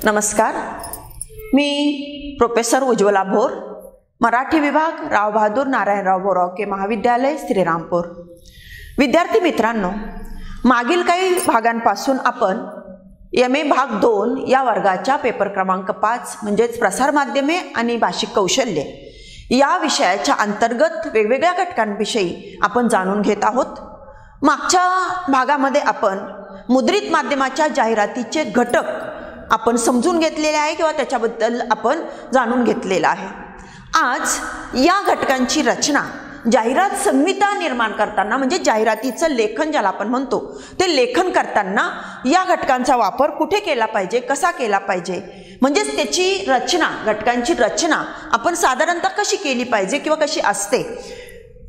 नमस्कार, मी प्रोफेसर उज्ज्वला भोर, मराठी विभाग राव बहादूर नारायणराव बोरावके महाविद्यालय श्रीरामपूर। विद्यार्थी मित्रांनो, मागील काही भागांपासून आपण MA भाग 2 या वर्गाच्या पेपर क्रमांक 5 म्हणजेच प्रसार माध्यमे आणि भाषिक कौशल्य या विषयाच्या अंतर्गत वेगवेगळ्या घटकांविषयी आपण जाणून घेत आहोत। मागच्या भागामध्ये आपण मुद्रित माध्यमाच्या जाहिरातीचे घटक आपण समजून घेतलेले आहे किंवा त्याच्याबद्दल आपण जाणून घेतलेला आहे। आज या घटकांची रचना जाहिरात संहिता निर्माण करताना म्हणजे जाहिरातीचं लेखन ज्याला आपण म्हणतो ते लेखन करताना या घटकांचा वापर कुठे केला पाहिजे, कसा केला पाहिजे, म्हणजे त्याची रचना, घटकांची रचना आपण साधारणतः कशी केली पाहिजे किंवा कशी असते,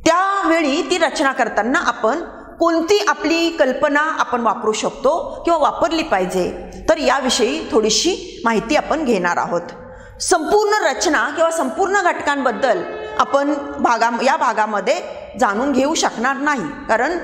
त्यावेळी ती रचना करताना आपण कोणती आपली कल्पना आपण वापरू शकतो किंवा वापरली पाहिजे, तर याविषयी थोडीशी माहिती आपण घेणार आहोत। संपूर्ण रचना किंवा संपूर्ण घटकांबद्दल आपण या भागामध्ये जाणून घेऊ शकणार नाही, कारण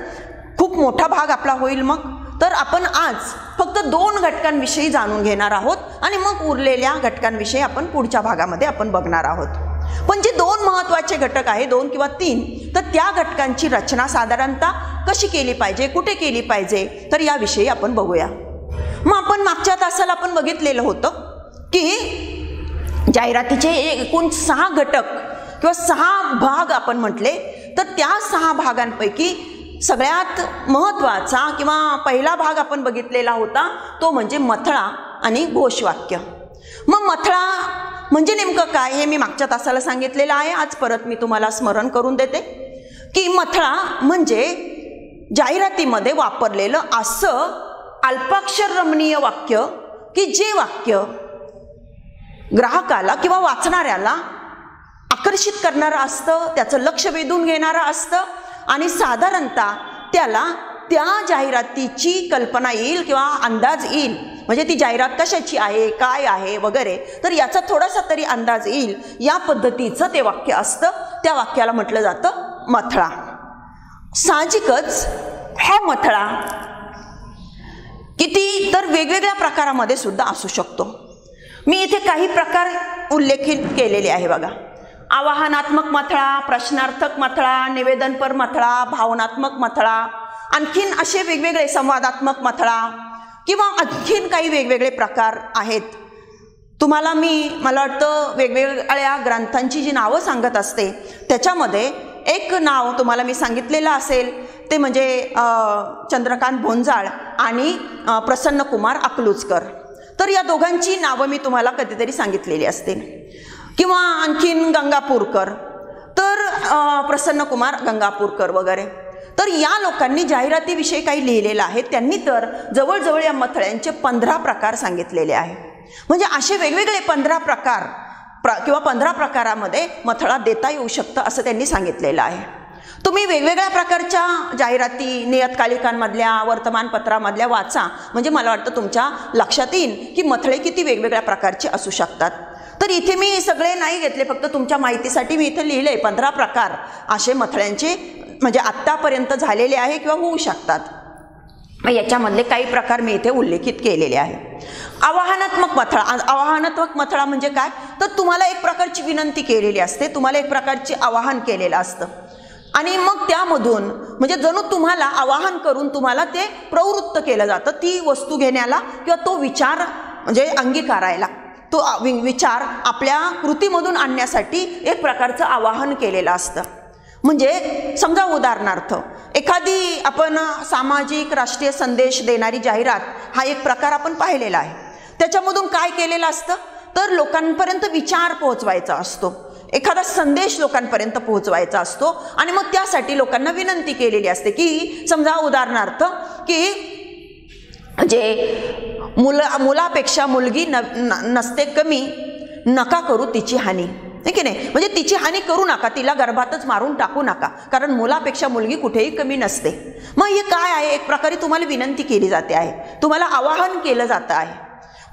खूप मोठा भाग आपला होईल। मग तर आपण आज फक्त 2 घटकांविषयी जाणून घेणार आहोत आणि मग उरलेल्या घटकांविषयी आपण पुढच्या भागामध्ये आपण बघणार आहोत। पण जे 2 महत्त्वाचे घटक आहे, 2 किंवा 3, तर त्या घटकांची रचना साधारणतः कशी केली पाहिजे, कुठे केली पाहिजे, तर याविषयी आपण बघूया। मग आपण मागच्या तासाला आपण बघितलेलं होतं की जाहिरातीचे एकूण 6 घटक किंवा 6 भाग आपण म्हटले, तर त्या 6 भागांपैकी सगळ्यात महत्त्वाचा किंवा पहिला भाग आपण बघितलेला होता तो म्हणजे मथळा आणि घोषवाक्य। मग मथळा म्हणजे नेमकं काय हे मी मागच्या तासाला सांगितलेलं आहे, आज परत मी तुम्हाला स्मरण करून देते की मथळा म्हणजे जाहिरातीमध्ये वापरलेलं असं अल्पाक्षर रमणीय वाक्य की जे वाक्य ग्राहकाला किंवा वाचणाऱ्याला आकर्षित करणारं असतं, त्याचं लक्ष वेधून घेणारं असतं आणि साधारणतः त्याला त्या जाहिरातीची कल्पना येईल किंवा अंदाज येईल, म्हणजे ती जाहिरात कशाची आहे, काय आहे वगैरे, तर याचा थोडासा तरी अंदाज येईल, या पद्धतीचं ते वाक्य असतं। त्या वाक्याला म्हटलं जातं मथळा। साहजिकच हा मथळा किती तर वेगवेगळ्या प्रकारामध्ये सुद्धा असू शकतो। मी इथे काही प्रकार उल्लेखित केलेले आहे बघा। आवाहनात्मक मथळा, प्रश्नार्थक मथळा, निवेदनपर मथळा, भावनात्मक मथळा, आणखीन असे वेगवेगळे संवादात्मक मथळा किंवा आणखीन काही वेगवेगळे प्रकार आहेत। तुम्हाला मला वाटतं वेगवेगळ्या ग्रंथांची जी नावं सांगत असते त्याच्यामध्ये एक नाव तुम्हाला मी सांगितलेलं असेल, ते म्हणजे चंद्रकांत भोंजाळ आणि प्रसन्नकुमार अकलूजकर। तर या दोघांची नावं मी तुम्हाला कधीतरी सांगितलेली असते, किंवा आणखीन गंगापूरकर, तर प्रसन्नकुमार गंगापूरकर वगैरे। तर या लोकांनी जाहिरातीविषयी काही लिहिलेलं आहे। त्यांनी तर जवळजवळ या मथळ्यांचे 15 प्रकार सांगितलेले आहे। म्हणजे असे वेगवेगळे 15 प्रकार किंवा 15 प्रकारामध्ये मथळा देता येऊ शकतं असं त्यांनी सांगितलेलं आहे। तुम्ही वेगवेगळ्या प्रकारच्या जाहिराती नियतकालिकांमधल्या, वर्तमानपत्रामधल्या वाचा, म्हणजे मला वाटतं तुमच्या लक्षात येईल की मथळे किती वेगवेगळ्या प्रकारचे असू शकतात। तर इथे मी सगळे नाही घेतले, फक्त तुमच्या माहितीसाठी मी इथे लिहिले 15 प्रकार असे मथळ्यांचे, म्हणजे आत्तापर्यंत झालेले आहे किंवा होऊ शकतात। याच्यामधले काही प्रकार मी इथे उल्लेखित केलेले आहे। आवाहनात्मक मथळा, आवाहनात्मक मथळा म्हणजे काय, तर तुम्हाला एक प्रकारची विनंती केलेली असते, तुम्हाला एक प्रकारचे आवाहन केलेलं असतं आणि मग त्यामधून म्हणजे जणू तुम्हाला आवाहन करून तुम्हाला ते प्रवृत्त केलं जातं ती वस्तू घेण्याला किंवा तो विचार म्हणजे अंगीकारायला, तो विचार आपल्या कृतीमधून आणण्यासाठी एक प्रकारचं आवाहन केलेलं असतं। म्हणजे समजा उदाहरणार्थ एखादी आपण सामाजिक राष्ट्रीय संदेश देणारी जाहिरात हा एक प्रकार आपण पाहिलेला आहे। त्याच्यामधून काय केलेलं असतं, तर लोकांपर्यंत विचार पोहोचवायचा असतो, एखादा संदेश लोकांपर्यंत पोहोचवायचा असतो आणि मग त्यासाठी लोकांना विनंती केलेली असते की समजा उदाहरणार्थ की जे मुलापेक्षा मुलगी नसते कमी, नका करू तिची हानी, आहे की नाही, म्हणजे तिची हानी करू नका, तिला गर्भातच मारून टाकू नका, कारण मुलापेक्षा मुलगी कुठेही कमी नसते। मग हे काय आहे, एक प्रकारे तुम्हाला विनंती केली जाते आहे, तुम्हाला आवाहन केलं जातं आहे।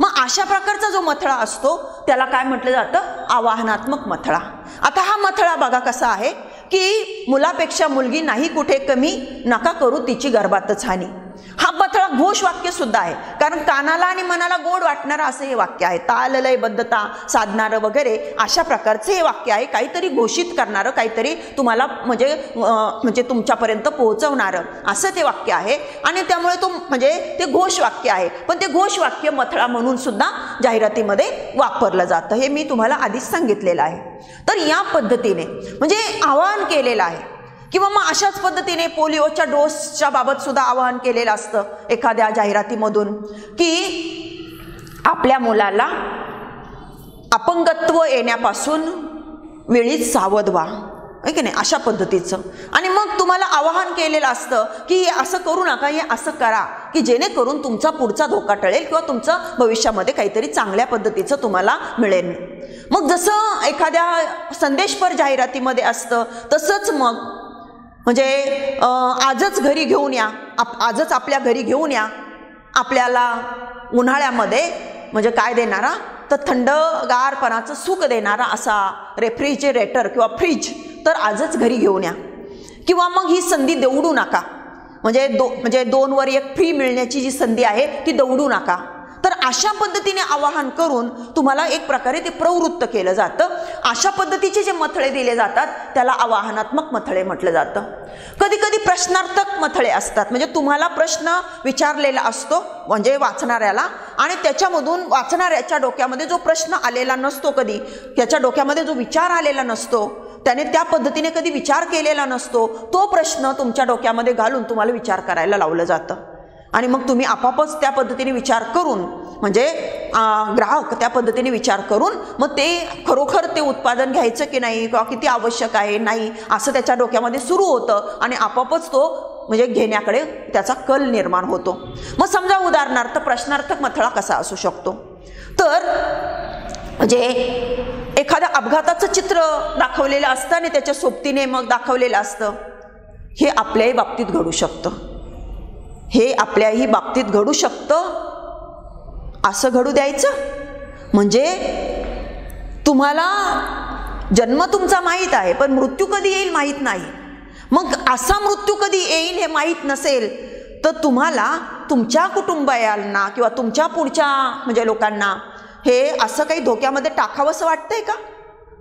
मग अशा प्रकारचा जो मथळा असतो त्याला काय म्हटलं जातं, आवाहनात्मक मथळा। आता हा मथळा बघा कसा आहे की मुलापेक्षा मुलगी नाही कुठे कमी, नका करू तिची गर्भातच हानी। हा मथळा घोष वाक्य सुद्धा आहे, कारण कानाला आणि मनाला गोड वाटणारं असं हे वाक्य आहे. ताल लयबद्धता साधणारं वगैरे अशा प्रकारचं हे वाक्य आहे. काहीतरी घोषित करणारं, काहीतरी तुम्हाला म्हणजे तुमच्यापर्यंत पोहोचवणारं असं ते वाक्य आहे. आणि त्यामुळे तो म्हणजे ते घोष वाक्य आहे. पण ते घोष वाक्य मथळा म्हणून सुद्धा जाहिरातीमध्ये वापरलं जातं, हे मी तुम्हाला आधीच सांगितलेलं आहे. तर या पद्धतीने म्हणजे आवाहन केलेलं आहे. किंवा मग अशाच पद्धतीने पोलिओच्या डोसच्या बाबत सुद्धा आवाहन केलेलं असतं एखाद्या जाहिरातीमधून, की आपल्या मुलाला अपंगत्व येण्यापासून वेळीच सावध व्हा, आहे की नाही, अशा पद्धतीचं. आणि मग तुम्हाला आवाहन केलेलं असतं की असं करू नका, हे असं करा की जेणेकरून तुमचा पुढचा धोका टळेल किंवा तुमचं भविष्यामध्ये काहीतरी चांगल्या पद्धतीचं तुम्हाला मिळेल. मग जसं एखाद्या संदेशपर जाहिरातीमध्ये असतं तसंच मग म्हणजे आजच घरी घेऊन या, आजच आपल्या घरी घेऊन या, आपल्याला उन्हाळ्यामध्ये म्हणजे काय देणारा, तर थंडगारपणाचं सुख देणारा असा रेफ्रिजरेटर किंवा फ्रीज तर आजच घरी घेऊन या. किंवा मग ही संधी दवडू नका, म्हणजे 2 वर 1 फ्री मिळण्याची जी संधी आहे ती दवडू नका. तर अशा पद्धतीने आवाहन करून तुम्हाला एक प्रकारे ते प्रवृत्त केलं जातं. अशा पद्धतीचे जे मथळे दिले जातात त्याला आवाहनात्मक मथळे म्हटलं जातं. कधी कधी प्रश्नार्थक मथळे असतात, म्हणजे तुम्हाला प्रश्न विचारलेला असतो म्हणजे वाचणाऱ्याला, आणि त्याच्यामधून वाचणाऱ्याच्या डोक्यामध्ये जो प्रश्न आलेला नसतो, कधी त्याच्या डोक्यामध्ये जो विचार आलेला नसतो, त्याने त्या पद्धतीने कधी विचार केलेला नसतो, तो प्रश्न तुमच्या डोक्यामध्ये घालून तुम्हाला विचार करायला लावलं जातं. आणि मग तुम्ही आपापच त्या पद्धतीने विचार करून म्हणजे ग्राहक त्या पद्धतीने विचार करून मग ते खरोखर ते उत्पादन घ्यायचं की नाही किंवा किती आवश्यक आहे नाही असं त्याच्या डोक्यामध्ये सुरू होतं आणि आपापच तो म्हणजे घेण्याकडे त्याचा कल निर्माण होतो. मग समजा उदाहरणार्थ प्रश्नार्थक मथळा कसा असू शकतो, तर म्हणजे एखाद्या अपघाताचं चित्र दाखवलेलं असतं आणि त्याच्या सोबतीने मग दाखवलेलं असतं, हे आपल्याही बाबतीत घडू शकतं, हे आपल्याही बाबतीत घडू शकतं असं घडू द्यायचं. म्हणजे तुम्हाला जन्म तुमचा माहीत आहे पण मृत्यू कधी येईल माहीत नाही. मग असा मृत्यू कधी येईल हे माहीत नसेल तर तुम्हाला तुमच्या कुटुंबियांना किंवा तुमच्या पुढच्या म्हणजे लोकांना हे असं काही धोक्यामध्ये टाकावंसं वाटतंय का?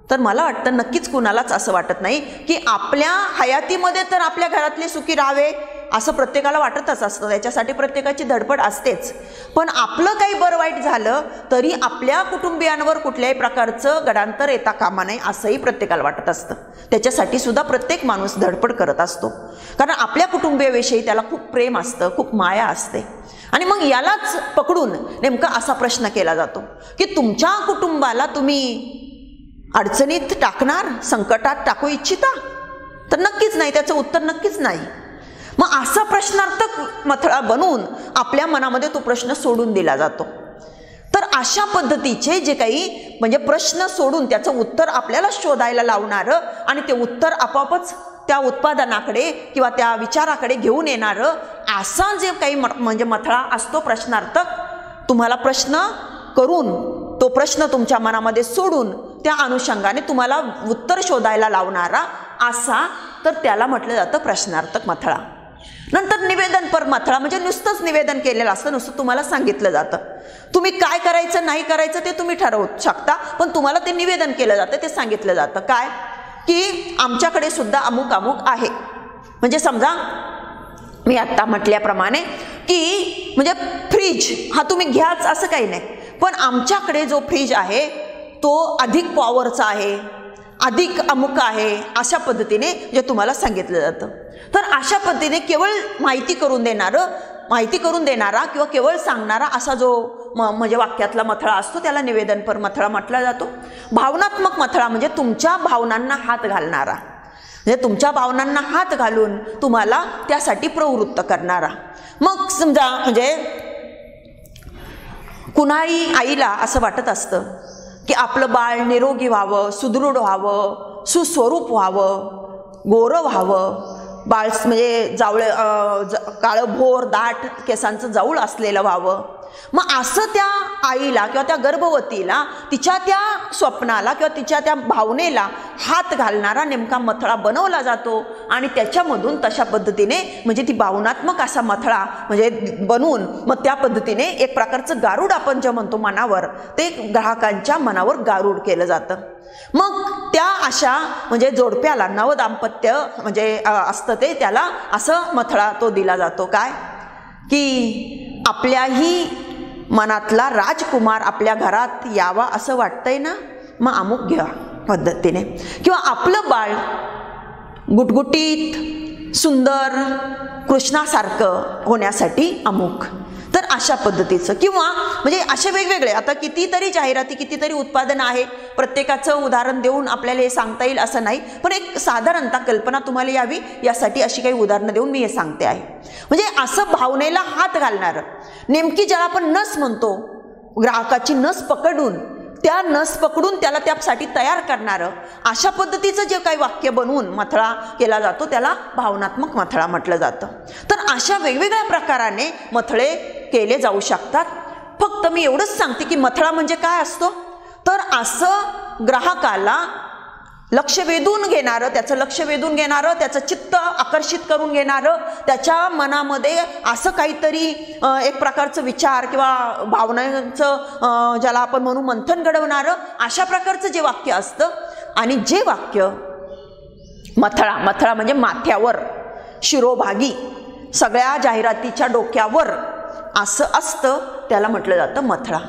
तर मला वाटतं नक्कीच कुणालाच असं वाटत नाही की आपल्या हयातीमध्ये तर आपल्या घरातले सुखी राहावे असं प्रत्येकाला वाटतच असतं, त्याच्यासाठी प्रत्येकाची धडपड असतेच. पण आपलं काही बरं वाईट झालं तरी आपल्या कुटुंबियांवर कुठल्याही प्रकारचं गडांतर येता कामा नये असंही प्रत्येकाला वाटत असतं. त्याच्यासाठी सुद्धा प्रत्येक माणूस धडपड करत असतो, कारण आपल्या कुटुंबियाविषयी त्याला खूप प्रेम असतं, खूप माया असते. आणि मग यालाच पकडून नेमका असा प्रश्न केला जातो की तुमच्या कुटुंबाला तुम्ही अडचणीत टाकणार, संकटात टाकू इच्छिता? तर नक्कीच नाही, त्याचं उत्तर नक्कीच नाही. मग असा प्रश्नार्थक मथळा बनवून आपल्या मनामध्ये तो प्रश्न सोडून दिला जातो. तर अशा पद्धतीचे जे काही म्हणजे प्रश्न सोडून त्याचं उत्तर आपल्याला शोधायला लावणारं आणि ते उत्तर आपोआपच त्या उत्पादनाकडे किंवा त्या विचाराकडे घेऊन येणारं असा जे काही म्हणजे मथळा असतो प्रश्नार्थक, तुम्हाला प्रश्न करून तो प्रश्न तुमच्या मनामध्ये सोडून त्या अनुषंगाने तुम्हाला उत्तर शोधायला लावणारा असा, तर त्याला म्हटलं जातं प्रश्नार्थक मथळा. नंतर निवेदनपर मथळा म्हणजे नुसतंच निवेदन केलेलं असतं, नुसतं तुम्हाला सांगितलं जातं, तुम्ही काय करायचं नाही करायचं ते तुम्ही ठरवू शकता, पण तुम्हाला ते निवेदन केलं जातं, ते सांगितलं जातं काय की आमच्याकडे सुद्धा अमुक अमुक आहे. म्हणजे समजा मी आत्ता म्हटल्याप्रमाणे की म्हणजे फ्रीज हा तुम्ही घ्याच असं काही नाही, पण आमच्याकडे जो फ्रीज आहे तो अधिक पॉवरचा आहे, अधिक अमुक आहे, अशा पद्धतीने जे तुम्हाला सांगितलं जातं. तर अशा पद्धतीने केवळ माहिती करून देणारा किंवा केवळ सांगणारा असा जो म्हणजे वाक्यातला मथळा असतो त्याला निवेदनपर मथळा म्हटला जातो. भावनात्मक मथळा म्हणजे तुमच्या भावनांना हात घालणारा, म्हणजे तुमच्या भावनांना हात घालून तुम्हाला त्यासाठी प्रवृत्त करणारा. मग समजा म्हणजे कुणाही आईला असं वाटत असतं की आपलं बाळ निरोगी व्हावं, सुदृढ व्हावं, सुस्वरूप व्हावं, गोरं व्हावं, बाळ म्हणजे काळं भोर दाट केसांचं जाऊळ असलेलं व्हावं. मग असं त्या आईला किंवा त्या गर्भवतीला तिच्या त्या स्वप्नाला किंवा तिच्या त्या भावनेला हात घालणारा नेमका मथळा बनवला जातो आणि त्याच्यामधून तशा पद्धतीने म्हणजे ती भावनात्मक असा मथळा म्हणजे बनवून मग त्या पद्धतीने एक प्रकारचं गारुड आपण जे म्हणतो मनावर, ते ग्राहकांच्या मनावर गारुड केलं जातं. मग त्या अशा म्हणजे जोडप्याला नवदाम्पत्य म्हणजे असतं ते, त्याला असं मथळा तो दिला जातो. काय की आपल्याही मनातला राजकुमार आपल्या घरात यावा असं वाटतंय ना, मग अमुक घ्या पद्धतीने. किंवा आपलं बाळ गुटगुटीत सुंदर कृष्णासारखं होण्यासाठी अमुक. तर अशा पद्धतीचं किंवा म्हणजे असे वेगवेगळे आता कितीतरी जाहिराती, कितीतरी उत्पादनं आहे. प्रत्येकाचं उदाहरण देऊन आपल्याला हे सांगता येईल असं नाही, पण एक साधारणतः कल्पना तुम्हाला यावी यासाठी अशी काही उदाहरणं देऊन मी हे सांगते आहे. म्हणजे असं भावनेला हात घालणारं, नेमकी ज्याला आपण नस म्हणतो, ग्राहकाची नस पकडून त्या नस पकडून त्याला त्यासाठी तयार करणारं अशा पद्धतीचं जे काही वाक्य बनवून मथळा केला जातो त्याला भावनात्मक मथळा म्हटलं जातं. तर अशा वेगवेगळ्या प्रकाराने मथळे केले जाऊ शकतात. फक्त मी एवढंच सांगते की मथळा म्हणजे काय असतो, तर असं ग्राहकाला लक्ष वेधून घेणारं, त्याचं लक्ष वेधून घेणारं, त्याचं चित्त आकर्षित करून घेणारं, त्याच्या मनामध्ये असं काहीतरी एक प्रकारचं विचार किंवा भावनांचं ज्याला आपण म्हणू मंथन घडवणारं अशा प्रकारचं जे वाक्य असतं. आणि जे वाक्य मथळा म्हणजे माथ्यावर, शिरोभागी, सगळ्या जाहिरातीच्या डोक्यावर असं असतं त्याला म्हटलं जातं मथळा.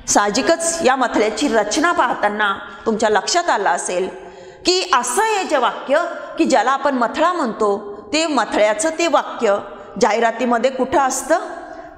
साहजिकच या मथळ्याची रचना पाहताना तुमच्या लक्षात आलं असेल की असं हे जे वाक्य की ज्याला आपण मथळा म्हणतो, ते मथळ्याचं ते वाक्य जाहिरातीमध्ये कुठं असतं,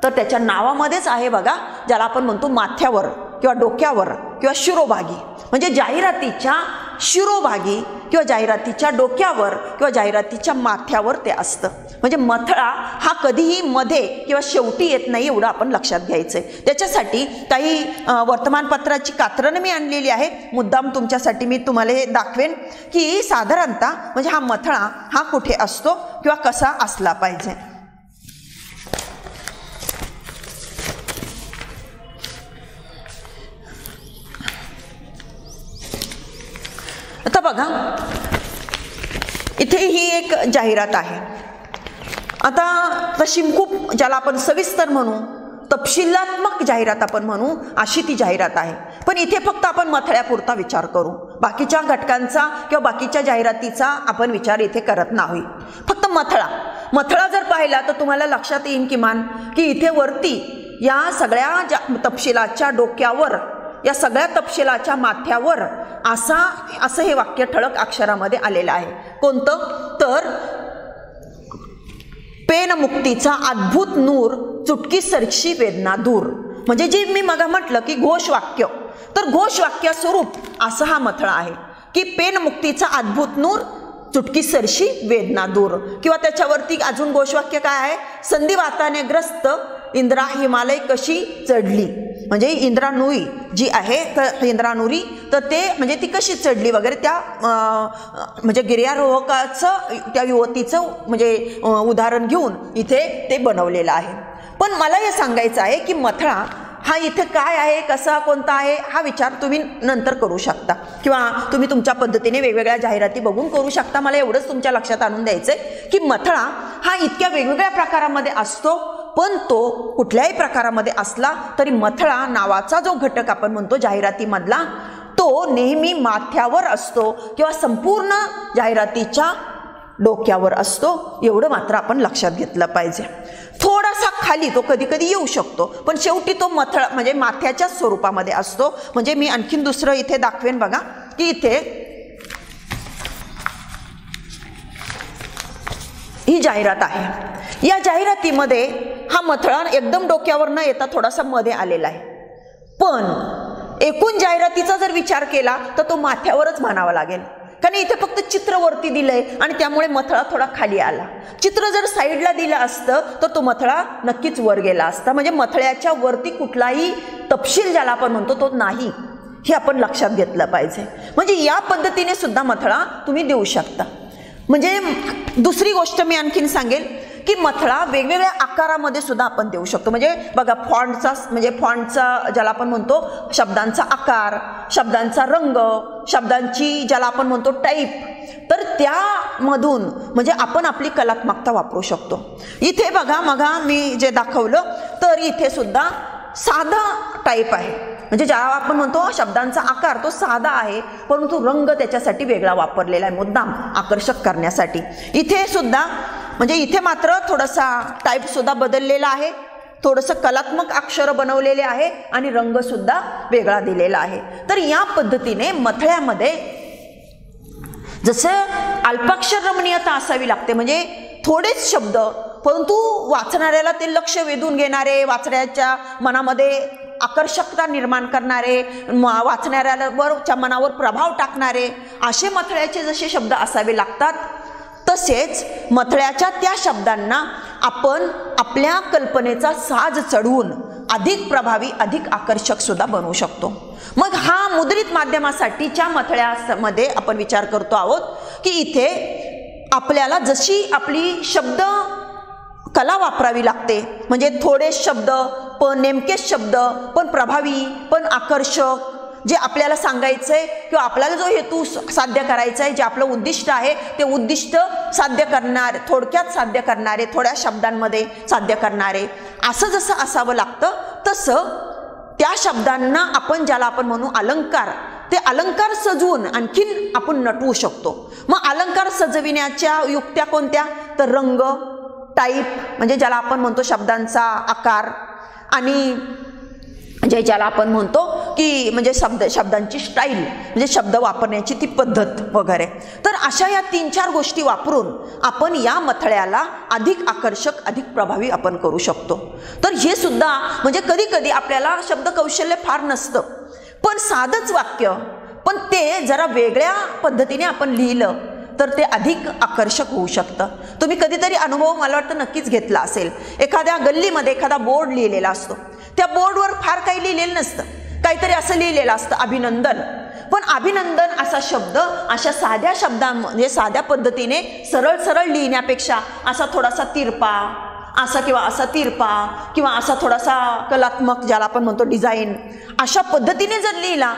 तर त्याच्या नावामध्येच आहे बघा, ज्याला आपण म्हणतो माथ्यावर किंवा डोक्यावर किंवा शिरोभागी. म्हणजे जाहिरातीच्या शिरोभागी किंवा जाहिरातीच्या डोक्यावर किंवा जाहिरातीच्या माथ्यावर ते असतं. म्हणजे मथळा हा कधीही मध्ये किंवा शेवटी येत नाही एवढं आपण लक्षात घ्यायचंय. त्याच्यासाठी काही वर्तमानपत्राची कात्रणं मी आणलेली आहे, मुद्दाम तुमच्यासाठी मी तुम्हाला हे दाखवेन की साधारणतः म्हणजे हा मथळा हा कुठे असतो किंवा कसा असला पाहिजे. आता बघा, इथे ही एक जाहिरात आहे. आता तशी खूप ज्याला आपण सविस्तर म्हणू, तपशिलात्मक जाहिरात आपण म्हणू, अशी ती जाहिरात आहे. पण इथे फक्त आपण मथळ्यापुरता विचार करू, बाकीच्या घटकांचा किंवा बाकीच्या जाहिरातीचा आपण विचार इथे करत नाही. फक्त मथळा जर पाहिला तर तुम्हाला लक्षात येईल किमान की इथे वरती या सगळ्या तपशिलाच्या डोक्यावर, या सगळ्या तपशिलाच्या माथ्यावर असं हे वाक्य ठळक अक्षरामध्ये आलेलं आहे. कोणतं, तर पेन मुक्तीचा अद्भुत नूर, चुटकी सरशी वेदना दूर. म्हणजे जे मी मग म्हटलं की घोषवाक्य, तर घोषवाक्य स्वरूप असं हा मथळा आहे की पेन मुक्तीचा अद्भुत नूर, चुटकी सरशी वेदना दूर. किंवा त्याच्यावरती अजून घोषवाक्य काय आहे, संधिवाताने ग्रस्त इंद्रा हिमालय कशी चढली. म्हणजे इंद्रानुरी जी आहे, तर इंद्रानुरी तर ते म्हणजे ती कशी चढली वगैरे त्या म्हणजे गिर्यारोहकाचं, त्या युवतीचं म्हणजे उदाहरण घेऊन इथे ते बनवलेलं आहे. पण मला हे सांगायचं आहे की मथळा हा इथे काय आहे, कसा कोणता आहे हा विचार तुम्ही नंतर करू शकता किंवा तुम्ही तुमच्या पद्धतीने वेगवेगळ्या जाहिराती बघून करू शकता. मला एवढंच तुमच्या लक्षात आणून द्यायचंय की मथळा हा इतक्या वेगवेगळ्या प्रकारामध्ये असतो, पण तो कुठल्याही प्रकारामध्ये असला तरी मथळा नावाचा जो घटक आपण म्हणतो जाहिरातीमधला, तो नेहमी माथ्यावर असतो किंवा संपूर्ण जाहिरातीच्या डोक्यावर असतो. एवढं मात्र आपण लक्षात घेतलं पाहिजे. थोडासा खाली तो कधी कधी येऊ शकतो, पण शेवटी तो मथळा म्हणजे माथ्याच्या स्वरूपामध्ये असतो. म्हणजे मी आणखीन दुसरं इथे दाखवेन बघा की इथे ही जाहिरात आहे. या जाहिरातीमध्ये हा मथळा एकदम डोक्यावर न येता थोडासा मध्ये आलेला आहे. पण एकूण जाहिरातीचा जर विचार केला तर तो माथ्यावरच म्हणावा लागेल, कारण इथे फक्त चित्र वरती दिलंय आणि त्यामुळे मथळा थोडा खाली आला. चित्र जर साईडला दिलं असतं तर तो मथळा नक्कीच वर गेला असता. म्हणजे मथळ्याच्या वरती कुठलाही तपशील ज्याला आपण म्हणतो तो नाही, हे आपण लक्षात घेतलं पाहिजे. म्हणजे या पद्धतीने सुद्धा मथळा तुम्ही देऊ शकता. म्हणजे दुसरी गोष्ट मी आणखीन सांगेल की मथळा वेगवेगळ्या आकारामध्ये सुद्धा आपण देऊ शकतो. म्हणजे बघा फॉन्टचा ज्याला आपण म्हणतो शब्दांचा आकार, शब्दांचा रंग, शब्दांची ज्याला आपण म्हणतो टाईप, तर त्यामधून म्हणजे आपण आपली कलात्मकता वापरू शकतो. इथे बघा मगा मी जे दाखवलं तर इथे सुद्धा साधा टाईप आहे. म्हणजे ज्याला आपण म्हणतो शब्दांचा आकार तो साधा आहे, परंतु रंग त्याच्यासाठी वेगळा वापरलेला आहे मुद्दाम आकर्षक करण्यासाठी. इथे सुद्धा म्हणजे इथे मात्र थोडासा टाईप सुद्धा बदललेला आहे, थोडंसं कलात्मक अक्षर बनवलेले आहे आणि रंग सुद्धा वेगळा दिलेला आहे. तर या पद्धतीने मथळ्यामध्ये जसं अल्पाक्षर रमणीयता असावी लागते, म्हणजे थोडेच शब्द परंतु वाचणाऱ्याला ते लक्ष वेधून घेणारे, वाचण्याच्या मनामध्ये आकर्षकता निर्माण करणारे, वाचणाऱ्याच्या मनावर प्रभाव टाकणारे असे मथळ्याचे जसे शब्द असावे लागतात, तसेच मथळ्याच्या त्या शब्दांना आपण आपल्या कल्पनेचा साज चढवून अधिक प्रभावी, अधिक आकर्षक सुद्धा बनवू शकतो. मग हा मुद्रित माध्यमासाठीच्या मथळ्यामध्ये आपण विचार करतो आहोत की इथे आपल्याला जशी आपली शब्द कला वापरावी लागते, म्हणजे थोडे शब्द पण नेमकेच शब्द पण प्रभावी पण आकर्षक, जे आपल्याला सांगायचंय किंवा आपल्याला जो हेतू साध्य करायचा आहे, जे आपलं उद्दिष्ट आहे ते उद्दिष्ट साध्य करणारे, थोडक्यात साध्य करणारे, थोड्या शब्दांमध्ये साध्य करणारे, असं जसं असावं लागतं तसं त्या शब्दांना आपण ज्याला आपण म्हणू अलंकार, ते अलंकार सजवून आणखीन आपण नटवू शकतो. मग अलंकार सजविण्याच्या युक्त्या कोणत्या? तर रंग, टाईप म्हणजे ज्याला आपण म्हणतो शब्दांचा आकार, आणि म्हणजे ज्याला आपण म्हणतो की म्हणजे शब्दांची स्टाईल, म्हणजे शब्द वापरण्याची ती पद्धत वगैरे. तर अशा या 3-4 गोष्टी वापरून आपण या मथळ्याला अधिक आकर्षक, अधिक प्रभावी आपण करू शकतो. तर हे सुद्धा म्हणजे कधी कधी आपल्याला शब्द कौशल्य फार नसतं, पण साधंच वाक्य पण ते जरा वेगळ्या पद्धतीने आपण लिहिलं तर ते अधिक आकर्षक होऊ शकतं. तुम्ही कधीतरी अनुभव मला वाटतं नक्कीच घेतला असेल. एखाद्या गल्लीमध्ये एखादा बोर्ड लिहिलेला असतो, त्या बोर्डवर फार काही लिहिलेलं नसतं, काहीतरी असं लिहिलेलं असतं अभिनंदन. पण अभिनंदन असा शब्द अशा साध्या शब्दांमध्ये साध्या पद्धतीने सरळ सरळ लिहिण्यापेक्षा असा थोडासा तिरपा असा किंवा असा तिरपा किंवा असा थोडासा कलात्मक ज्याला आपण म्हणतो डिझाईन, अशा पद्धतीने जर लिहिला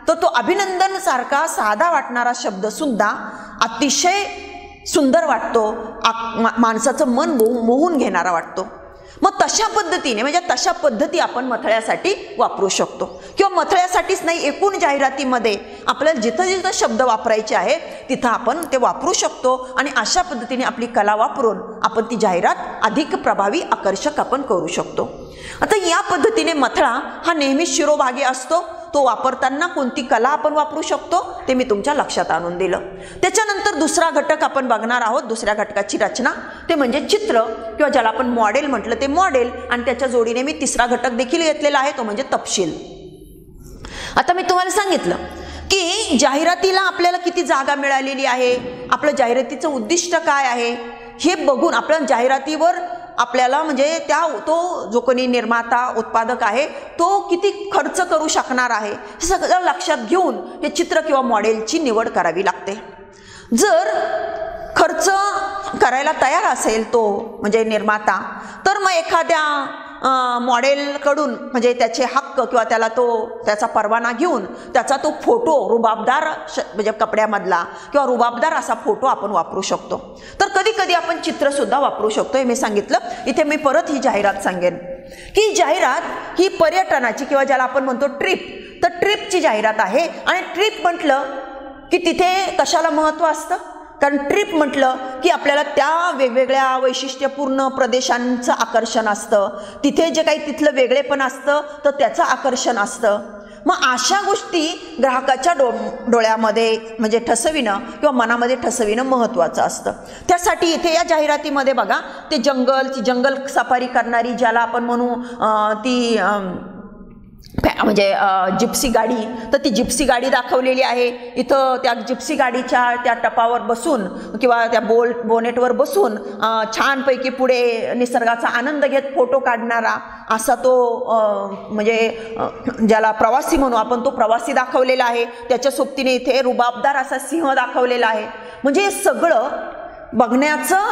तर तो अभिनंदन सारखा साधा वाटणारा शब्द सुद्धा अतिशय सुंदर वाटतो, माणसाचं मन मोहून घेणारा वाटतो. मग तशा पद्धतीने म्हणजे तशा पद्धती आपण मथळ्यासाठी वापरू शकतो. किंवा मथळ्यासाठीच नाही, एकूण जाहिरातीमध्ये आपल्याला जिथं जिथं शब्द वापरायचे आहे तिथं आपण ते वापरू शकतो आणि अशा पद्धतीने आपली कला वापरून आपण ती जाहिरात अधिक प्रभावी, आकर्षक आपण करू शकतो. आता या पद्धतीने मथळा हा नेहमी शिरोभागी असतो. तो वापरताना कोणती कला आपण वापरू शकतो ते मी तुमच्या लक्षात आणून दिलं. त्याच्यानंतर दुसरा घटक आपण बघणार आहोत, दुसऱ्या घटकाची रचना, ते म्हणजे चित्र किंवा ज्याला आपण मॉडेल म्हटलं ते मॉडेल, आणि त्याच्या जोडीने मी तिसरा घटक देखील घेतलेला आहे, तो म्हणजे तपशील. आता मी तुम्हाला सांगितलं की जाहिरातीला आपल्याला किती जागा मिळालेली आहे, आपलं जाहिरातीचं उद्दिष्ट काय आहे हे बघून आपल्या जाहिरातीवर आपल्याला म्हणजे तो जो कोणी निर्माता उत्पादक आहे तो किती खर्च करू शकणार आहे हे सगळं लक्षात घेऊन हे चित्र किंवा मॉडेलची निवड करावी लागते. जर खर्च करायला तयार असेल तो म्हणजे निर्माता, तर मग एखाद्या मॉडेलकडून म्हणजे त्याचे हक्क किंवा त्याचा परवाना घेऊन त्याचा तो फोटो रुबाबदार म्हणजे कपड्यामधला किंवा रुबाबदार असा फोटो आपण वापरू शकतो. तर कधी कधी आपण चित्रसुद्धा वापरू शकतो, हे मी सांगितलं. इथे मी परत ही जाहिरात सांगेन की जाहिरात ही पर्यटनाची किंवा ज्याला आपण म्हणतो ट्रिप, तर ट्रिपची जाहिरात आहे. आणि ट्रिप म्हटलं की तिथे कशाला महत्त्व असतं, कारण ट्रिप म्हटलं की आपल्याला त्या वेगवेगळ्या वैशिष्ट्यपूर्ण प्रदेशांचं आकर्षण असतं, तिथे जे काही तिथलं वेगळेपण असतं तर त्याचं आकर्षण असतं. मग अशा गोष्टी ग्राहकाच्या डोळ्यामध्ये म्हणजे ठसविणं किंवा मनामध्ये ठसविणं महत्त्वाचं असतं. त्यासाठी इथे या जाहिरातीमध्ये बघा ते जंगल सफारी करणारी ज्याला आपण म्हणू ती म्हणजे जिप्सी गाडी, तर ती जिप्सी गाडी दाखवलेली आहे. इथं त्या जिप्सी गाडीच्या त्या टपावर बसून किंवा त्या बोनेटवर बसून छानपैकी पुढे निसर्गाचा आनंद घेत फोटो काढणारा असा तो म्हणजे ज्याला प्रवासी म्हणू आपण तो प्रवासी दाखवलेला आहे. त्याच्या सोबतीने इथे रुबाबदार असा सिंह दाखवलेला आहे. म्हणजे हे सगळं बघण्याचं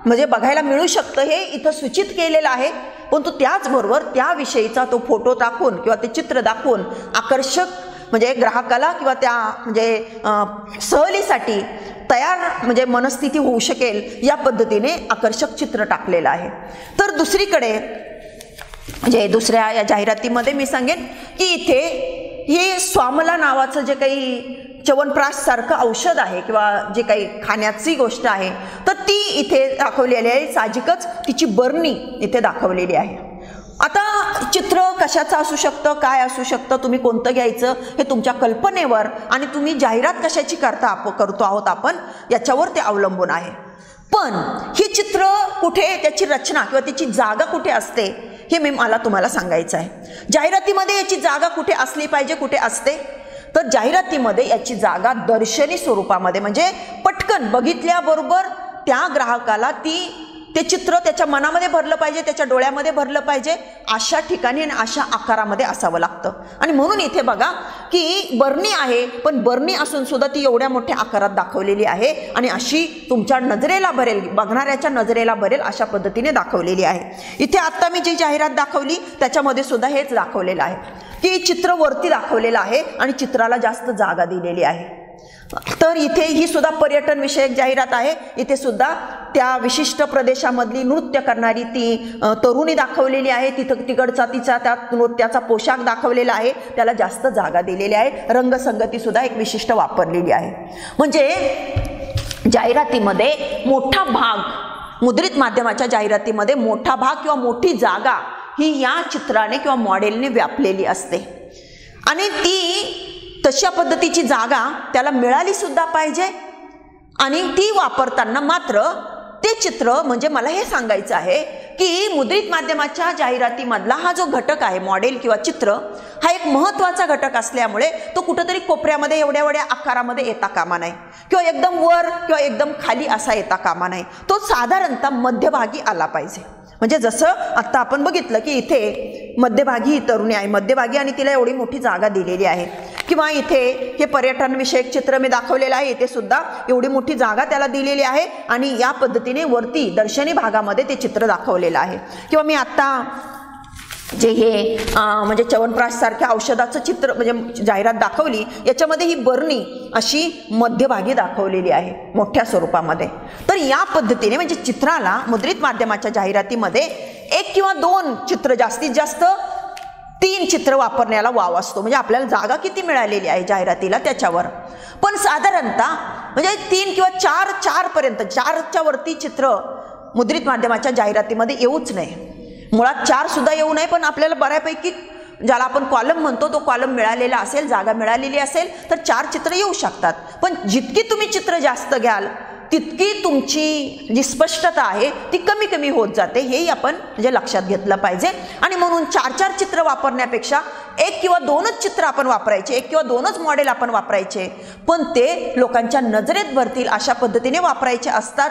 म्हणजे बघायला मिळू शकतं हे इथं सूचित केलेलं आहे. परंतु त्याचबरोबर त्याविषयीचा तो फोटो दाखवून किंवा ते चित्र दाखवून आकर्षक म्हणजे ग्राहकाला किंवा त्या म्हणजे सहलीसाठी तयार म्हणजे मनस्थिती होऊ शकेल या पद्धतीने आकर्षक चित्र टाकलेलं आहे. तर दुसरीकडे म्हणजे दुसऱ्या या जाहिरातीमध्ये मी सांगेन की इथे हे स्वामला नावाचं जे काही च्यवनप्राश सारखं औषध आहे किंवा जे काही खाण्याची गोष्ट आहे तर ती इथे दाखवलेली आहे. साहजिकच तिची बरणी इथे दाखवलेली आहे. आता चित्र कशाचं असू शकतं, काय असू शकतं, तुम्ही कोणतं घ्यायचं हे तुमच्या कल्पनेवर आणि तुम्ही जाहिरात कशाची करतो आहोत आपण याच्यावर ते अवलंबून आहे. पण हे चित्र कुठे, त्याची रचना किंवा त्याची जागा कुठे असते हे मला तुम्हाला सांगायचं आहे. जाहिरातीमध्ये याची जागा कुठे असली पाहिजे, कुठे असते तर जाहिरातीमध्ये याची जागा दर्शनी स्वरूपामध्ये म्हणजे पटकन बघितल्याबरोबर त्या ग्राहकाला ते चित्र त्याच्या मनामध्ये भरलं पाहिजे, त्याच्या डोळ्यामध्ये भरलं पाहिजे अशा ठिकाणी आणि अशा आकारामध्ये असावं लागतं. आणि म्हणून इथे बघा की बरणी आहे, पण बरणी असून सुद्धा ती एवढ्या मोठ्या आकारात दाखवलेली आहे आणि अशी तुमच्या नजरेला भरेल, बघणाऱ्याच्या नजरेला भरेल अशा पद्धतीने दाखवलेली आहे. इथे आत्ता मी जी जाहिरात दाखवली त्याच्यामध्ये सुद्धा हेच दाखवलेलं आहे की चित्र वरती दाखवलेलं आहे आणि चित्राला जास्त जागा दिलेली आहे. तर इथे ही सुद्धा पर्यटन विषयक जाहिरात आहे. इथे सुद्धा त्या विशिष्ट प्रदेशामधली नृत्य करणारी ती तरुणी दाखवलेली आहे. तिकडचा तिचा त्या नृत्याचा पोशाख दाखवलेला आहे, त्याला जास्त जागा दिलेली आहे. रंगसंगती सुद्धा एक विशिष्ट वापरलेली आहे. म्हणजे जाहिरातीमध्ये मोठा भाग, मुद्रित माध्यमाच्या जाहिरातीमध्ये मोठा भाग किंवा मोठी जागा ही या चित्राने किंवा मॉडेलने व्यापलेली असते आणि ती तशा पद्धतीची जागा त्याला मिळाली सुद्धा पाहिजे. आणि ती वापरताना मात्र ते चित्र म्हणजे मला हे सांगायचं आहे की मुद्रित माध्यमाच्या जाहिरातीमधला हा जो घटक आहे मॉडेल किंवा चित्र हा एक महत्त्वाचा घटक असल्यामुळे तो कुठंतरी कोपऱ्यामध्ये एवढ्या आकारामध्ये येता कामा नाही किंवा एकदम वर किंवा एकदम खाली असा येता कामा नाही. तो साधारणतः मध्यभागी आला पाहिजे. म्हणजे जसं आत्ता आपण बघितलं की इथे मध्यभागी ही तरुणी आहे, मध्यभागी आणि तिला एवढी मोठी जागा दिलेली आहे. किंवा इथे हे पर्यटन विषयक चित्र मी दाखवलेलं आहे, इथे सुद्धा एवढी मोठी जागा त्याला दिलेली आहे आणि या पद्धतीने वरती दर्शनी भागामध्ये ते चित्र दाखवलेलं आहे. किंवा मी आत्ता जे हे म्हणजे च्यवनप्राश सारख्या औषधाचं चित्र म्हणजे जाहिरात दाखवली याच्यामध्ये ही बरणी अशी मध्यभागी दाखवलेली आहे मोठ्या स्वरूपामध्ये. तर या पद्धतीने म्हणजे चित्राला मुद्रित माध्यमाच्या जाहिरातीमध्ये एक किंवा दोन चित्र, जास्तीत जास्त 3 चित्र वापरण्याला वाव असतो. म्हणजे आपल्याला जागा किती मिळालेली आहे जाहिरातीला त्याच्यावर. पण साधारणतः म्हणजे 3 किंवा 4 पर्यंत 4च्या वरती चित्र मुद्रित माध्यमाच्या जाहिरातीमध्ये येऊच नये. मुळात 4 सुद्धा येऊ नये, पण आपल्याला बऱ्यापैकी ज्याला आपण कॉलम म्हणतो तो कॉलम मिळालेला असेल, जागा मिळालेली असेल तर 4 चित्र येऊ शकतात. पण जितकी तुम्ही चित्र जास्त घ्याल तितकी तुमची जी स्पष्टता आहे ती कमी कमी होत जाते. हेही आपण म्हणजे लक्षात घेतलं पाहिजे. आणि म्हणून 4 चित्र वापरण्यापेक्षा 1 किंवा 2च चित्र आपण वापरायचे, 1 किंवा 2च मॉडेल आपण वापरायचे, पण ते लोकांच्या नजरेत भरतील अशा पद्धतीने वापरायचे असतात.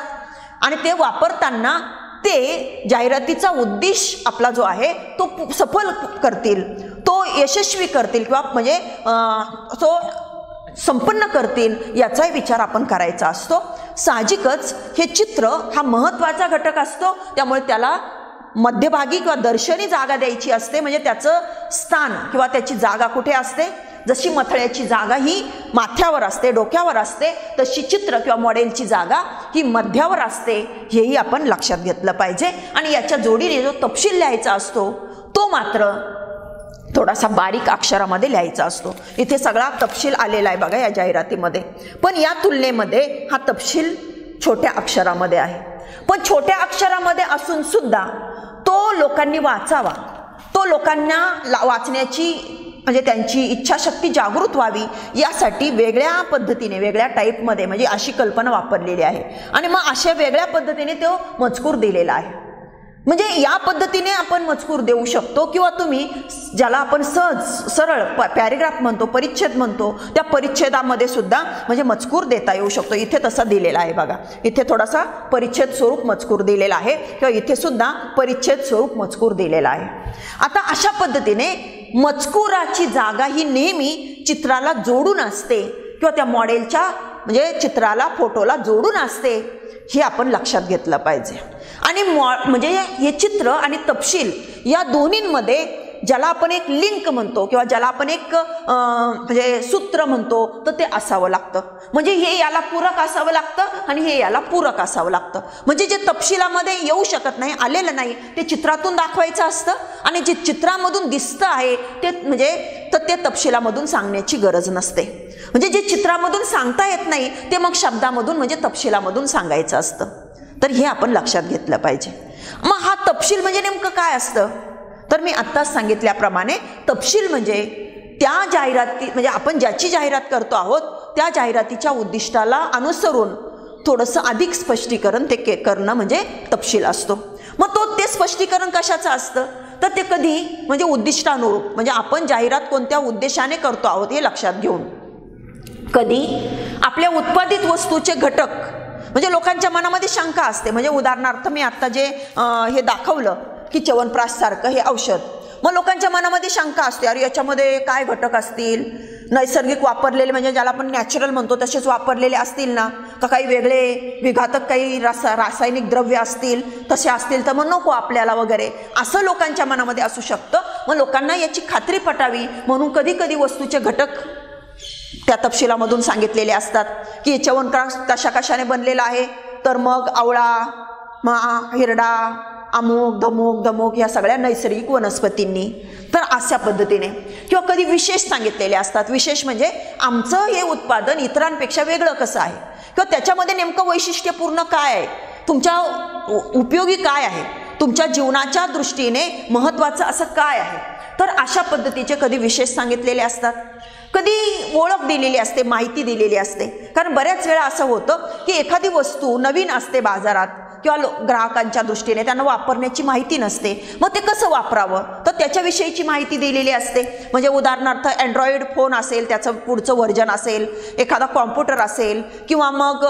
आणि ते वापरताना ते जाहिरातीचा उद्देश आपला जो आहे तो सफल करतील, तो यशस्वी करतील किंवा म्हणजे तो संपन्न करतील याचाही विचार आपण करायचा असतो. साहजिकच हे चित्र हा महत्त्वाचा घटक असतो, त्यामुळे त्याला मध्यभागी किंवा दर्शनी जागा द्यायची असते. म्हणजे त्याचं स्थान किंवा त्याची जागा कुठे असते, जशी मथळ्याची जागा ही माथ्यावर असते, डोक्यावर असते, तशी चित्र किंवा मॉडेलची जागा ही मध्यावर असते. हेही आपण लक्षात घेतलं पाहिजे. आणि याच्या जोडीने जो तपशील लिहायचा असतो तो मात्र थोडासा बारीक अक्षरामध्ये लिहायचा असतो. इथे सगळा तपशील आलेला आहे बघा या जाहिरातीमध्ये. पण या तुलनेमध्ये हा तपशील छोट्या अक्षरामध्ये आहे. पण छोट्या अक्षरामध्ये असून सुद्धा तो लोकांनी वाचावा, तो लोकांना वाचण्याची म्हणजे त्यांची इच्छाशक्ती जागृत व्हावी यासाठी वेगळ्या पद्धतीने, वेगळ्या टाईपमध्ये म्हणजे अशी कल्पना वापरलेली आहे. आणि मग अशा वेगळ्या पद्धतीने तो मजकूर दिलेला आहे. म्हणजे या पद्धतीने आपण मजकूर देऊ शकतो किंवा तुम्ही ज्याला आपण सहज सरळ पॅरेग्राफ म्हणतो, परिच्छेद म्हणतो, त्या परिच्छेदामध्ये सुद्धा म्हणजे मजकूर देता येऊ शकतो. इथे तसा दिलेला आहे बघा. इथे थोडासा परिच्छेद स्वरूप मजकूर दिलेला आहे किंवा इथे सुद्धा परिच्छेद स्वरूप मजकूर दिलेला आहे. आता अशा पद्धतीने मजकुराची जागा ही नेहमी चित्राला जोडून असते किंवा त्या मॉडेलच्या म्हणजे चित्राला फोटोला जोडून असते, हे आपण लक्षात घेतलं पाहिजे. आणि म्हणजे हे चित्र आणि तपशील या दोन्हींमध्ये ज्याला आपण एक लिंक म्हणतो किंवा ज्याला आपण एक म्हणजे सूत्र म्हणतो, तर ते असावं लागतं. म्हणजे हे याला पूरक असावं लागतं आणि हे याला पूरक असावं लागतं. म्हणजे जे तपशिलामध्ये येऊ शकत नाही, आलेलं नाही, ते चित्रातून दाखवायचं असतं आणि जे चित्रामधून दिसतं आहे ते म्हणजे तर ते तपशिलामधून सांगण्याची गरज नसते. म्हणजे जे चित्रामधून सांगता येत नाही ते मग शब्दामधून म्हणजे तपशिलामधून सांगायचं असतं. तर हे आपण लक्षात घेतलं पाहिजे. मग हा तपशील म्हणजे नेमकं काय असतं? तर मी आत्ताच सांगितल्याप्रमाणे तपशील म्हणजे त्या जाहिराती म्हणजे आपण ज्याची जाहिरात करतो आहोत त्या जाहिरातीच्या उद्दिष्टाला अनुसरून थोडंसं अधिक स्पष्टीकरण ते करणं म्हणजे तपशील असतो. मग ते स्पष्टीकरण कशाचं असतं? तर ते कधी म्हणजे उद्दिष्टानुरूप, म्हणजे आपण जाहिरात कोणत्या उद्देशाने करतो आहोत हे लक्षात घेऊन. कधी आपल्या उत्पादित वस्तूचे घटक म्हणजे लोकांच्या मनामध्ये शंका असते. म्हणजे उदाहरणार्थ मी आत्ता जे हे दाखवलं की च्यवनप्राश सारखं हे औषध, मग लोकांच्या मनामध्ये शंका असते, अरे याच्यामध्ये काय घटक असतील, नैसर्गिक वापरलेले म्हणजे ज्याला आपण नॅचरल म्हणतो तसेच वापरलेले असतील ना, का काही वेगळे विघातक काही रासायनिक द्रव्य असतील, तसे असतील तर मग नको आपल्याला वगैरे, असं लोकांच्या मनामध्ये असू शकतं. मग लोकांना याची खात्री पटावी म्हणून कधी कधी वस्तूचे घटक त्या तपशिलामधून सांगितलेले असतात की च्यवनप्राश कशा कशाने बनलेला आहे, तर मग आवळा, हिरडा, अमुक धमुक या सगळ्या नैसर्गिक वनस्पतींनी. तर अशा पद्धतीने किंवा कधी विशेष सांगितलेले असतात. विशेष म्हणजे आमचं हे उत्पादन इतरांपेक्षा वेगळं कसं आहे किंवा त्याच्यामध्ये नेमकं वैशिष्ट्यपूर्ण काय आहे, तुमच्या उपयोगी काय आहे, तुमच्या जीवनाच्या दृष्टीने महत्त्वाचं असं काय आहे. तर अशा पद्धतीचे कधी विशेष सांगितलेले असतात. कधी ओळख दिलेली असते, माहिती दिलेली असते. कारण बऱ्याच वेळा असं होतं की एखादी वस्तू नवीन असते बाजारात किंवा ग्राहकांच्या दृष्टीने त्यांना वापरण्याची माहिती नसते, मग ते कसं वापरावं तर त्याच्याविषयीची माहिती दिलेली असते. म्हणजे उदाहरणार्थ अँड्रॉइड फोन असेल, त्याचं पुढचं व्हर्जन असेल, एखादा कॉम्प्युटर असेल किंवा मग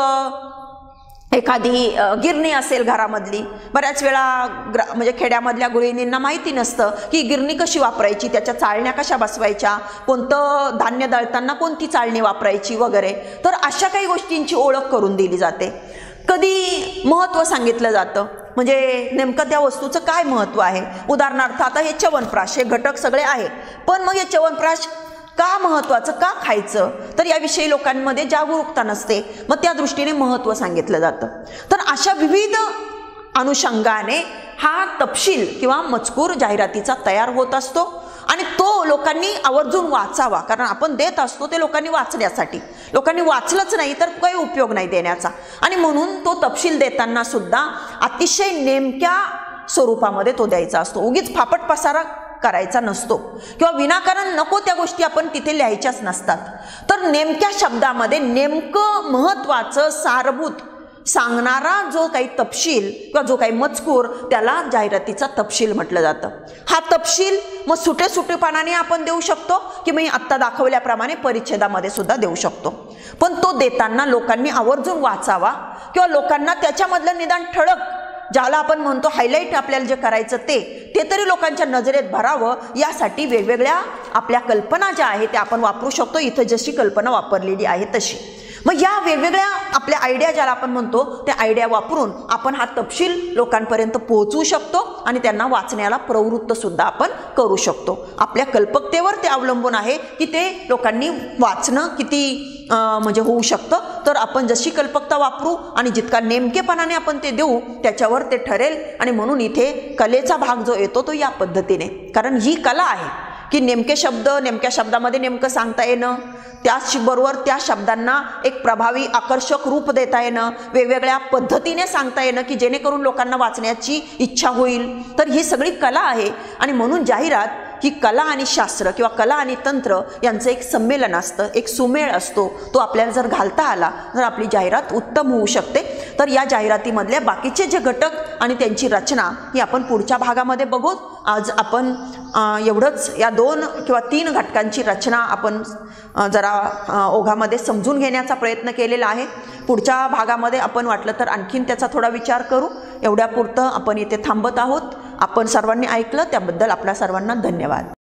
एखादी गिरणी असेल घरामधली. बऱ्याच वेळा म्हणजे खेड्यामधल्या गृहिणींना माहिती नसतं की गिरणी कशी वापरायची, त्याच्या चाळण्या कशा बसवायच्या, कोणतं धान्य दळताना कोणती चाळणी वापरायची वगैरे. तर अशा काही गोष्टींची ओळख करून दिली जाते. कधी महत्त्व सांगितलं जातं, म्हणजे नेमकं त्या वस्तूचं काय महत्त्व आहे. उदाहरणार्थ आता हे च्यवनप्राश हे घटक सगळे आहे, पण मग हे च्यवनप्राश का महत्त्वाचं, का खायचं, तर याविषयी लोकांमध्ये जागरूकता नसते. मग त्या दृष्टीने महत्त्व सांगितलं जातं. तर अशा विविध अनुषंगाने हा तपशील किंवा मजकूर जाहिरातीचा तयार होत असतो आणि तो लोकांनी आवर्जून वाचावा. कारण आपण देत असतो ते लोकांनी वाचण्यासाठी. लोकांनी वाचलंच नाही तर काही उपयोग नाही देण्याचा. आणि म्हणून तो तपशील देताना सुद्धा अतिशय नेमक्या स्वरूपामध्ये तो द्यायचा असतो. उगीच फापट पसारा करायचा नसतो किंवा विनाकारण नको त्या गोष्टी आपण तिथे लिहायच्याच नसतात. तर नेमक्या शब्दामध्ये नेमकं महत्त्वाचं सारभूत सांगणारा जो काही तपशील किंवा जो काही मजकूर त्याला जाहिरातीचा तपशील म्हटलं जातं. हा तपशील मग सुटेपानाने आपण देऊ शकतो की मी आत्ता दाखवल्याप्रमाणे परिच्छेदामध्ये सुद्धा देऊ शकतो. पण तो देताना लोकांनी आवर्जून वाचावा किंवा लोकांना त्याच्यामधलं निदान ठळक ज्याला आपण म्हणतो हायलाईट आपल्याला जे करायचं ते तरी लोकांच्या नजरेत भरावं, यासाठी वेगवेगळ्या आपल्या कल्पना ज्या आहेत त्या आपण वापरू शकतो. इथं जशी कल्पना वापरलेली आहे तशी. मग या वेगवेगळ्या आपल्या आयडिया ज्याला आपण म्हणतो त्या आयडिया वापरून आपण हा तपशील लोकांपर्यंत पोहोचवू शकतो आणि त्यांना वाचण्याला प्रवृत्त सुद्धा आपण करू शकतो. आपल्या कल्पकतेवर ते अवलंबून आहे की ते लोकांनी वाचणं किती म्हणजे होऊ शकतं. तर आपण जशी कल्पकता वापरू आणि जितका नेमकेपणाने आपण ते देऊ त्याच्यावर ते ठरेल. आणि म्हणून इथे कलेचा भाग जो येतो तो या पद्धतीने, कारण ही कला आहे की नेमके शब्द नेमक्या शब्दामध्ये नेमकं सांगता येणं, त्याचबरोबर त्या शब्दांना एक प्रभावी आकर्षक रूप देता येणं, वेगवेगळ्या पद्धतीने सांगता येणं की जेणेकरून लोकांना वाचण्याची इच्छा होईल. तर ही सगळी कला आहे. आणि म्हणून जाहिरात ही कला आणि शास्त्र किंवा कला आणि तंत्र यांचं एक संमेलन असतं, एक सुमेळ असतो. तो आपल्याला जर घालता आला तर आपली जाहिरात उत्तम होऊ शकते. तर या जाहिरातीमधल्या बाकीचे जे घटक आणि त्यांची रचना ही आपण पुढच्या भागामध्ये बघू. आज आपण एवढंच या 2 किंवा 3 घटकांची रचना आपण जरा ओघामध्ये समजून घेण्याचा प्रयत्न केलेला आहे. पुढच्या भागामध्ये आपण वाटलं तर आणखीन त्याचा थोडा विचार करू. एवढ्यापुरतं आपण इथे थांबत आहोत. आपण सर्वांनी ऐकलं त्याबद्दल आपल्या सर्वांना धन्यवाद.